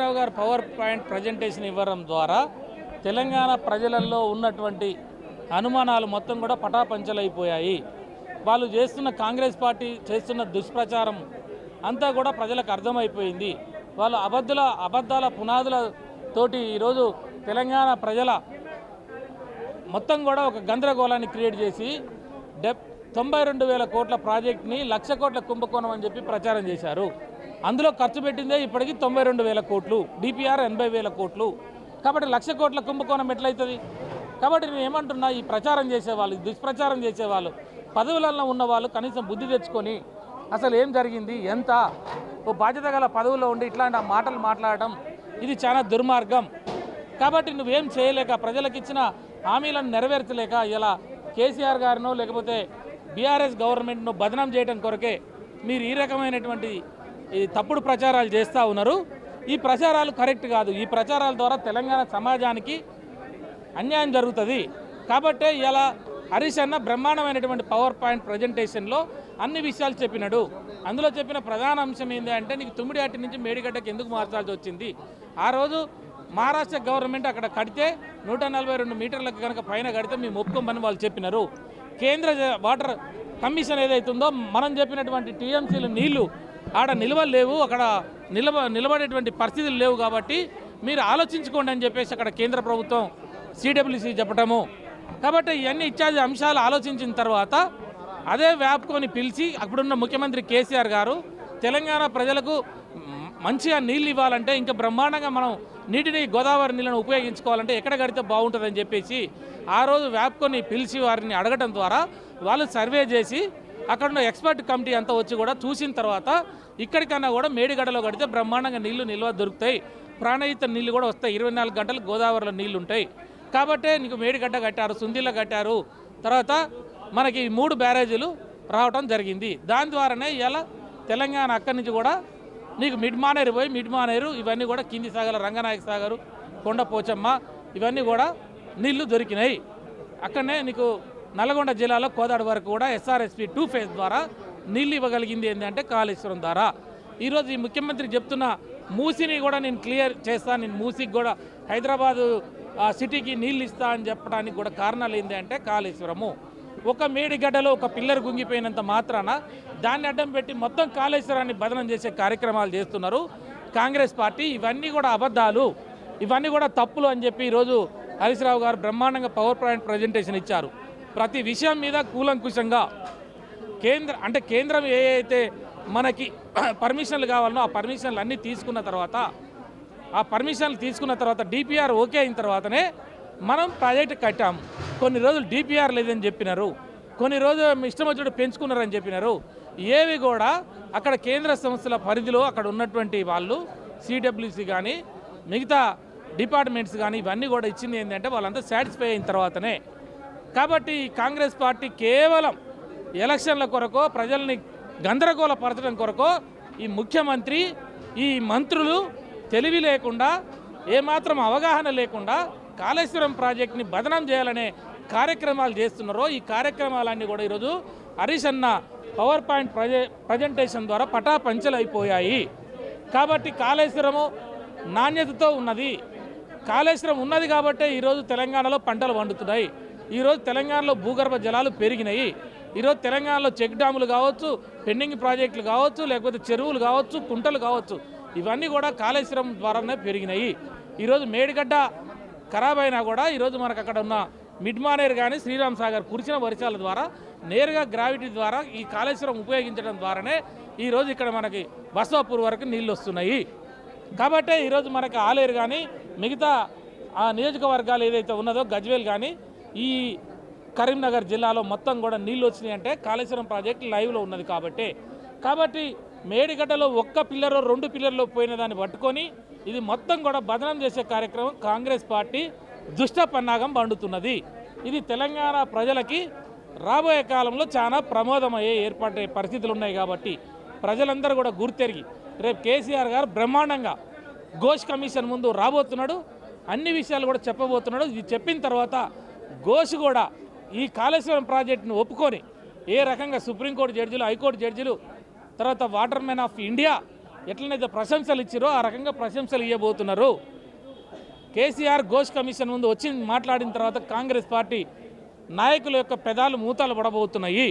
రావు గారు power point presentation ఇవ్వడం ద్వారా తెలంగాణ ప్రజలలో ఉన్నటువంటి అనుమానాలు మొత్తం కూడా పటాపంచలైపోయాయి. వాళ్ళు చేస్తున్న కాంగ్రెస్ పార్టీ చేస్తున్న దుష్ప్రచారం అంతా కూడా ప్రజలకు అర్థమైపోయింది. వాళ్ళు అబద్ధాల పునాదులతోటి ఈరోజు తెలంగాణ ప్రజల మొత్తం కూడా ఒక గందరగోళాన్ని క్రియేట్ చేసి 92,000 కోట్ల ప్రాజెక్ట్ని 1,00,000 కోట్ల కుంభకోణం అని చెప్పి ప్రచారం చేశారు. అందులో ఖర్చు పెట్టిందే ఇప్పటికీ 92,000 కోట్లు, డిపిఆర్ 80,000 కోట్లు. కాబట్టి 1,00,000 కోట్ల కుంభకోణం ఎట్లయితుంది? కాబట్టి నేను ఏమంటున్నా, ఈ ప్రచారం చేసేవాళ్ళు, దుష్ప్రచారం చేసేవాళ్ళు, పదవులలో ఉన్న వాళ్ళు కనీసం బుద్ధి తెచ్చుకొని అసలు ఏం జరిగింది, ఎంత ఓ బాధ్యత గల పదవుల్లో ఉండి ఇట్లాంటి మాటలు మాట్లాడటం ఇది చాలా దుర్మార్గం. కాబట్టి నువ్వేం చేయలేక, ప్రజలకు ఇచ్చిన హామీలను నెరవేర్చలేక ఇలా కేసీఆర్ గారినో లేకపోతే బీఆర్ఎస్ గవర్నమెంట్ను బదనాం చేయడం కొరకే మీరు ఈ రకమైనటువంటి ఈ తప్పుడు ప్రచారాలు చేస్తూ ఉన్నారు. ఈ ప్రచారాలు కరెక్ట్ కాదు. ఈ ప్రచారాల ద్వారా తెలంగాణ సమాజానికి అన్యాయం జరుగుతుంది. కాబట్టే ఇలా హరీష్ అన్న బ్రహ్మాండమైనటువంటి పవర్ పాయింట్ ప్రజెంటేషన్లో అన్ని విషయాలు చెప్పినాడు. అందులో చెప్పిన ప్రధాన అంశం ఏంటి అంటే, నీకు తుమ్మిడిహట్టి నుంచి మేడిగడ్డకి ఎందుకు మార్చాల్సి వచ్చింది? ఆ రోజు మహారాష్ట్ర గవర్నమెంట్ అక్కడ కడితే 142 మీటర్లకు కనుక పైన కడితే మేము ఒప్పుకోమని వాళ్ళు చెప్పినారు. కేంద్ర వాటర్ కమిషన్ ఏదైతుందో మనం చెప్పినటువంటి టీఎంసీలు నీళ్లు ఆడ నిలవలేవు, అక్కడ నిలబడేటువంటి పరిస్థితులు లేవు. కాబట్టి మీరు ఆలోచించుకోండి అని చెప్పేసి అక్కడ కేంద్ర ప్రభుత్వం సిడబ్ల్యూసీ చెప్పటము. కాబట్టి ఇవన్నీ ఇత్యాది అంశాలు ఆలోచించిన తర్వాత అదే వ్యాప్కొని పిలిచి అప్పుడున్న ముఖ్యమంత్రి కేసీఆర్ గారు తెలంగాణ ప్రజలకు మంచిగా నీళ్ళు ఇవ్వాలంటే, ఇంకా బ్రహ్మాండంగా మనం నీటిని గోదావరి నీళ్ళను ఉపయోగించుకోవాలంటే ఎక్కడ కడితే బాగుంటుందని చెప్పేసి ఆ రోజు వ్యాప్కొని పిలిచి వారిని అడగడం ద్వారా వాళ్ళు సర్వే చేసి అక్కడున్న ఎక్స్పర్ట్ కమిటీ అంతా వచ్చి కూడా చూసిన తర్వాత ఇక్కడికన్నా కూడా మేడిగడ్డలో కడితే బ్రహ్మాండంగా నీళ్లు నిల్వ దొరుకుతాయి, ప్రాణహిత నీళ్లు కూడా వస్తాయి, 24 గంటలు గోదావరిలో నీళ్లు ఉంటాయి. కాబట్టే నీకు మేడిగడ్డ కట్టారు, సుందిల్ల కట్టారు, తర్వాత మనకి 3 బ్యారేజీలు రావడం జరిగింది. దాని ద్వారానే ఇలా తెలంగాణ అక్కడి నుంచి కూడా నీకు మిడ్ మానేరు పోయి మిడ్ మానేరు ఇవన్నీ కూడా కింది సాగర్, రంగనాయక సాగరు, కొండ పోచమ్మ ఇవన్నీ కూడా నీళ్లు దొరికినాయి. అక్కడనే నీకు నల్గొండ జిల్లాలో కోదాడ వరకు కూడా ఎస్ఆర్ఎస్పి 2 ఫేజ్ ద్వారా నీళ్ళు ఇవ్వగలిగింది ఏంటంటే కాళేశ్వరం ద్వారా. ఈరోజు ఈ ముఖ్యమంత్రి చెప్తున్న మూసిని కూడా నేను క్లియర్ చేస్తాను, నేను మూసికి కూడా హైదరాబాదు సిటీకి నీళ్ళు ఇస్తా అని చెప్పడానికి కూడా కారణాలు ఏంటి అంటే కాళేశ్వరము. ఒక మేడిగడ్డలో ఒక పిల్లర్ గుంగిపోయినంత మాత్రాన దాన్ని అడ్డం పెట్టి మొత్తం కాళేశ్వరాన్ని బదనం చేసే కార్యక్రమాలు చేస్తున్నారు కాంగ్రెస్ పార్టీ. ఇవన్నీ కూడా అబద్ధాలు, ఇవన్నీ కూడా తప్పులు అని చెప్పి ఈరోజు హరీష్ రావు గారు బ్రహ్మాండంగా పవర్ పాయింట్ ప్రజెంటేషన్ ఇచ్చారు. ప్రతి విషయం మీద కూలంకుషంగా కేంద్రం ఏ అయితే మనకి పర్మిషన్లు కావాలనో ఆ పర్మిషన్లు అన్నీ తీసుకున్న తర్వాత డిపిఆర్ ఓకే అయిన తర్వాతనే మనం ప్రాజెక్టు కట్టాము. కొన్ని రోజులు డిపిఆర్ లేదని చెప్పినారు, కొన్ని రోజులు ఇష్టం వచ్చినట్టు పెంచుకున్నారని చెప్పినారు. ఏవి కూడా అక్కడ కేంద్ర సంస్థల పరిధిలో అక్కడ ఉన్నటువంటి వాళ్ళు సిడబ్ల్యూసి కానీ మిగతా డిపార్ట్మెంట్స్ కానీ ఇవన్నీ కూడా ఇచ్చింది ఏంటంటే వాళ్ళంతా సాటిస్ఫై అయిన తర్వాతనే. కాబట్టి కాంగ్రెస్ పార్టీ కేవలం ఎలక్షన్ల కొరకో ప్రజల్ని గందరగోళపరచడం కొరకో ఈ ముఖ్యమంత్రి ఈ మంత్రులు తెలివి లేకుండా ఏమాత్రం అవగాహన లేకుండా కాళేశ్వరం ప్రాజెక్టుని బదనం చేయాలనే కార్యక్రమాలు చేస్తున్నారో ఈ కార్యక్రమాలన్నీ కూడా ఈరోజు హరీష్ అన్న పవర్ పాయింట్ ప్రజెంటేషన్ ద్వారా పటాపంచలైపోయాయి. కాబట్టి కాళేశ్వరము నాణ్యతతో ఉన్నది, కాళేశ్వరం ఉన్నది కాబట్టే ఈరోజు తెలంగాణలో పంటలు పండుతున్నాయి, ఈరోజు తెలంగాణలో భూగర్భ జలాలు పెరిగినాయి, ఈరోజు తెలంగాణలో చెక్ డ్యాములు కావచ్చు, పెండింగ్ ప్రాజెక్టులు కావచ్చు, లేకపోతే చెరువులు కావచ్చు, కుంటలు కావచ్చు, ఇవన్నీ కూడా కాళేశ్వరం ద్వారానే పెరిగినాయి. ఈరోజు మేడిగడ్డ ఖరాబ్ అయినా కూడా ఈరోజు మనకు అక్కడ ఉన్న మిడ్ మానేర్ కానీ శ్రీరామ్ సాగర్ కురిసిన వర్షాల ద్వారా నేరుగా గ్రావిటీ ద్వారా ఈ కాళేశ్వరం ఉపయోగించడం ద్వారానే ఈరోజు ఇక్కడ మనకి బసవాపూర్ వరకు నీళ్ళు వస్తున్నాయి. కాబట్టే ఈరోజు మనకి ఆలేరు కానీ మిగతా ఆ నియోజకవర్గాలు ఏదైతే ఉన్నదో గజ్వేల్ కానీ ఈ కరీంనగర్ జిల్లాలో మొత్తం కూడా నీళ్ళు వచ్చినాయి అంటే కాళేశ్వరం ప్రాజెక్టు లైవ్లో ఉన్నది కాబట్టి మేడిగడ్డలో 1 పిల్లరో 2 పిల్లర్లో పోయిన దాన్ని పట్టుకొని ఇది మొత్తం కూడా బదనం చేసే కార్యక్రమం కాంగ్రెస్ పార్టీ దుష్ట పన్నాగం పండుతున్నది. ఇది తెలంగాణ ప్రజలకి రాబోయే కాలంలో చాలా ప్రమాదమయ్యే ఏర్పడే పరిస్థితులు ఉన్నాయి. కాబట్టి ప్రజలందరూ కూడా గుర్తెరిగి రేపు కేసీఆర్ గారు బ్రహ్మాండంగా ఘోష్ కమిషన్ ముందు రాబోతున్నాడు, అన్ని విషయాలు కూడా చెప్పబోతున్నాడు. ఇది చెప్పిన తర్వాత ఘోష్ కూడా ఈ కాళేశ్వరం ప్రాజెక్టును ఒప్పుకొని ఏ రకంగా సుప్రీంకోర్టు జడ్జిలు, హైకోర్టు జడ్జిలు, తర్వాత వాటర్ మ్యాన్ ఆఫ్ ఇండియా ఎట్లనైతే ప్రశంసలు ఇచ్చారో ఆ రకంగా ప్రశంసలు ఇవ్వబోతున్నారు. కేసీఆర్ ఘోష్ కమిషన్ ముందు వచ్చి మాట్లాడిన తర్వాత కాంగ్రెస్ పార్టీ నాయకుల యొక్క పెదాలు మూతలు పడబోతున్నాయి.